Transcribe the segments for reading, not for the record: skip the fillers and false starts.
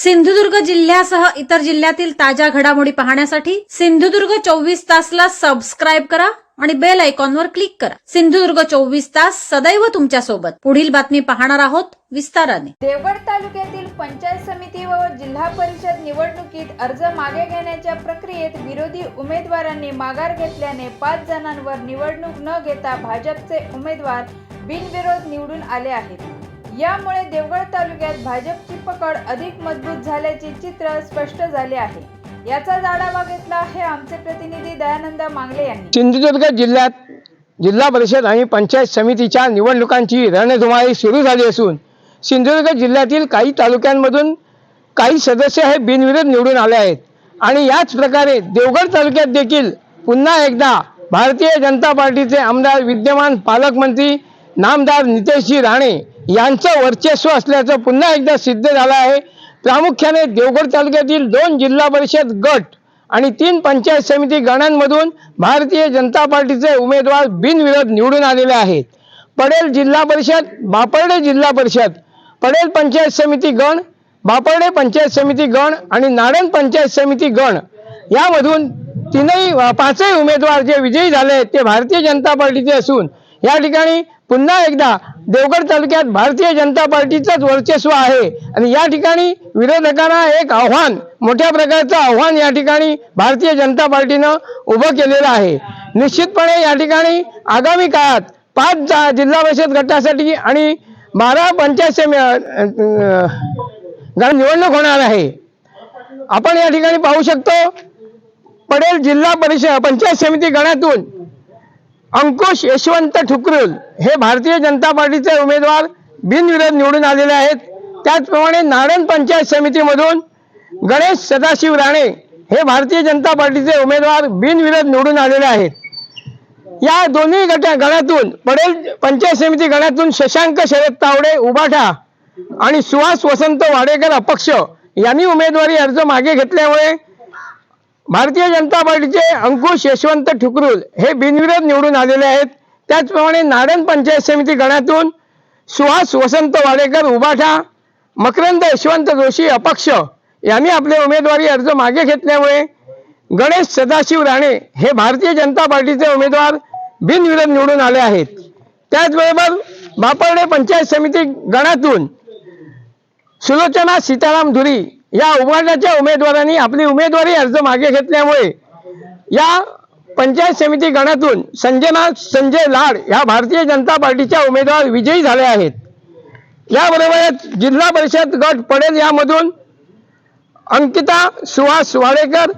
सिंधुदुर्ग जिल्ह्यासह इतर जिल्ह्यातील ताज्या घडामोडी पाहण्यासाठी सिंधुदुर्ग 24 तासला सबस्क्राइब करा आणि बेल आयकॉनवर क्लिक करा। सिंधुदुर्ग 24 तास सदैव तुमच्या सोबत। पुढील बातमी पाहणार आहोत विस्ताराने। देवगड तालुक्यातील पंचायत समिती व जिल्हा परिषद निवडणुकीत अर्ज मागे घेण्याच्या प्रक्रियेत विरोधी उमेदवारांनी माघार घेतल्याने 5 जणांवर निवडणूक न घेता भाजपचे उमेदवार बिनविरोध निवडून आले आहेत। यामुळे देवगड तालुक्यात भाजपची पकड अधिक मजबूत झाल्याचे चित्र स्पष्ट झाले आहे। याचा आढावा घेतला आहे आमचे प्रतिनिधी दयानंद मांगले यांनी। सिंधुदुर्ग जिल्ह्यात जिल्हा परिषद आणि पंचायत समितीच्या निवडणुकांची रणधुमाळी सुरू झाली असून सिंधुदुर्ग जिल्ह्यातील काही तालुक्यांमधून काही सदस्य हे बिनविरोध निवडून आले आहेत आणि याच प्रकारे देवगड तालुक्यात देखील पुन्हा एकदा भारतीय जनता पार्टीचे आमदार विद्यमान पालकमंत्री नामदार नितेशजी राणे यांचं वर्चस्व असल्याचं पुन्हा एकदा सिद्ध झालं आहे। प्रामुख्याने देवगड तालुक्यातील 2 जिल्हा परिषद गट आणि 3 पंचायत समिती गणांमधून भारतीय जनता पार्टीचे उमेदवार बिनविरोध निवडून आलेले आहेत। पडेल जिल्हा परिषद, बापर्डे जिल्हा परिषद, पडेल पंचायत समिती गण, बापर्डे पंचायत समिती गण आणि नाडण पंचायत समिती गण यामधून 5ही उमेदवार जे विजयी झाले आहेत ते भारतीय जनता पार्टीचे असून या ठिकाणी पुन्हा एकदा देवगड तालुक्यात भारतीय जनता पार्टीचंच वर्चस्व आहे आणि या ठिकाणी विरोधकांना एक आव्हान, मोठ्या प्रकारचं आव्हान या ठिकाणी भारतीय जनता पार्टीनं उभं केलेलं आहे। निश्चितपणे या ठिकाणी आगामी काळात 5 जिल्हा परिषद गटासाठी आणि 12 पंचायत निवडणूक होणार आहे। आपण या ठिकाणी पाहू शकतो पडेल जिल्हा परिषद पंचायत समिती गणातून अंकुश यशवंत ठुकरुल हे भारतीय जनता पार्टीचे उमेदवार बिनविरोध निवडून आलेले आहेत। त्याचप्रमाणे नाडण पंचायत समितीमधून गणेश सदाशिव राणे हे भारतीय जनता पार्टीचे उमेदवार बिनविरोध निवडून आलेले आहेत। या दोन्ही गणातून पडेल पंचायत समिती गणातून शशांक शरद तावडे उबाठा आणि सुहास वसंत वाडेकर अपक्ष यांनी उमेदवारी अर्ज मागे घेतल्यामुळे भारतीय जनता पार्टीचे अंकुश यशवंत ठुकरुल हे बिनविरोध निवडून आलेले आहेत। त्याचप्रमाणे नाडण पंचायत समिती गणातून सुहास वसंत वाडेकर उबाठा, मकरंद यशवंत जोशी अपक्ष यांनी आपले उमेदवारी अर्ज मागे घेतल्यामुळे गणेश सदाशिव राणे हे भारतीय जनता पार्टीचे उमेदवार बिनविरोध निवडून आले आहेत। त्याचबरोबर बापर्डे पंचायत समिती गणातून सुलोचना सीताराम धुरी या उबाठाच्या उमेदवारांनी आपली उमेदवारी अर्ज मागे घेतल्यामुळे या पंचायत समिती गणातून संजय लाड या भारतीय जनता पार्टीच्या उमेदवार विजयी झाले आहेत। याबरोबरच जिल्हा परिषद गट पडेल यामधून अंकिता सुहास वाडेकर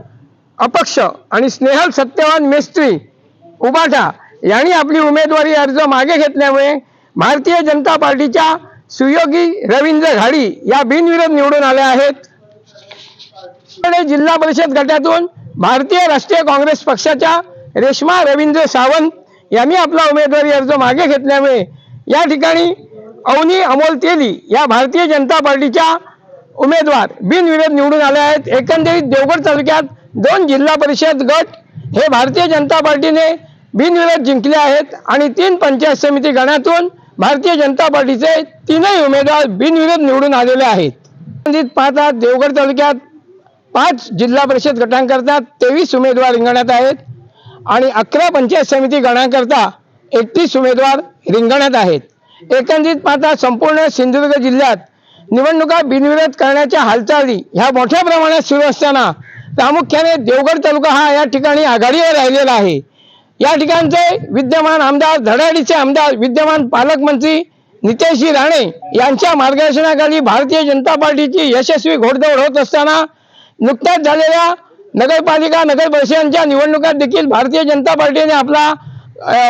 अपक्ष आणि स्नेहल सत्यवान मेस्त्री उबाठा यांनी आपली उमेदवारी अर्ज मागे घेतल्यामुळे भारतीय जनता पार्टीच्या सुयोगी रवींद्र घाडी या बिनविरोध निवडून आल्या आहेत। जिल्हा परिषद गटातून भारतीय राष्ट्रीय काँग्रेस पक्षाच्या रेश्मा रवींद्र सावंत यांनी आपला उमेदवारी अर्ज मागे घेतल्यामुळे या ठिकाणी अवनी अमोल तेली या भारतीय जनता पार्टीच्या उमेदवार बिनविरोध निवडून आले आहेत। एकंदरीत देवगड तालुक्यात 2 जिल्हा परिषद गट हे भारतीय जनता पार्टीने बिनविरोध जिंकले आहेत आणि 3 पंचायत समिती गणातून भारतीय जनता पार्टीचे 3ही उमेदवार बिनविरोध निवडून आलेले आहेत। पाहता देवगड तालुक्यात 5 जिल्हा परिषद गटांकरता 23 उमेदवार रिंगणात आहेत आणि 11 पंचायत समिती गणांकरता 31 उमेदवार रिंगणात आहेत। एकंदरीत पाहता संपूर्ण सिंधुदुर्ग जिल्ह्यात निवडणुका बिनविरोध करण्याच्या हालचाली ह्या मोठ्या प्रमाणात सुरू असताना प्रामुख्याने देवगड तालुका हा या ठिकाणी आघाडीवर राहिलेला आहे। या ठिकाणचे विद्यमान आमदार, धडाडीचे आमदार विद्यमान पालकमंत्री नितेशजी राणे यांच्या मार्गदर्शनाखाली भारतीय जनता पार्टीची यशस्वी घोडदौड होत असताना नुकत्याच झालेल्या नगरपालिका नगर परिषदांच्या निवडणुकात देखील भारतीय जनता पार्टीने आपला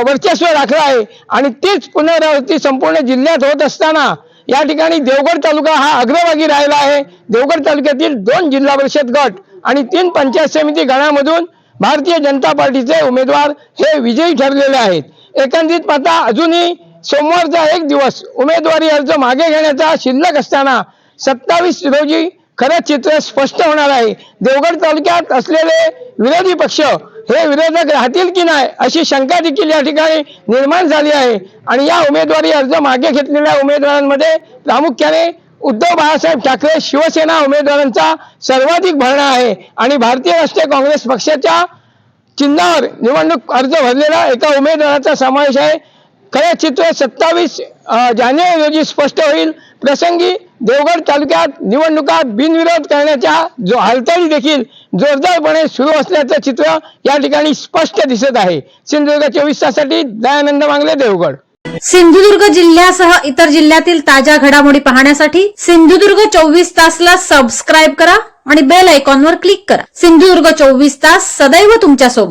वर्चस्व राखलं आहे आणि तीच पुनरावृत्ती संपूर्ण जिल्ह्यात होत असताना या ठिकाणी देवगड तालुका हा अग्रभागी राहिला आहे। देवगड तालुक्यातील 2 जिल्हा परिषद गट आणि 3 पंचायत समिती गणामधून भारतीय जनता पार्टीचे उमेदवार हे विजयी ठरलेले आहेत। एकंदरीत पाहता अजूनही सोमवारचा एक दिवस उमेदवारी अर्ज मागे घेण्याचा शिल्लक असताना 27 रोजी खरं चित्र स्पष्ट होणार आहे। देवगड तालुक्यात असलेले विरोधी पक्ष हे विरोधक राहतील की नाही अशी शंका देखील या ठिकाणी निर्माण झाली आहे आणि या उमेदवारी अर्ज मागे घेतलेल्या उमेदवारांमध्ये प्रामुख्याने उद्धव बाळासाहेब ठाकरे शिवसेना उमेदवारांचा सर्वाधिक भरणा आहे आणि भारतीय राष्ट्रीय काँग्रेस पक्षाच्या चिन्हावर निवडणूक अर्ज भरलेला एका उमेदवाराचा समावेश आहे. खरं चित्र 27 जानेवारी रोजी स्पष्ट होईल. प्रसंगी देवगड तालुक्यात निवडणुका बिनविरोध करण्याच्या जो हालचाली देखील जोरदारपणे सुरू असल्याचं चित्र या ठिकाणी स्पष्ट दिसत आहे. सिंधुदुर्ग 24 तासाठी दयानंद मांगले, देवगड. सिंधुदुर्ग जिल्ह्यासह इतर जिल्ह्यातील ताज्या घडामोडी पाहण्यासाठी सिंधुदुर्ग 24 तासला सबस्क्राईब करा आणि बेल आयकॉनवर क्लिक करा. सिंधुदुर्ग 24 तास सदैव तुमच्या सोबत.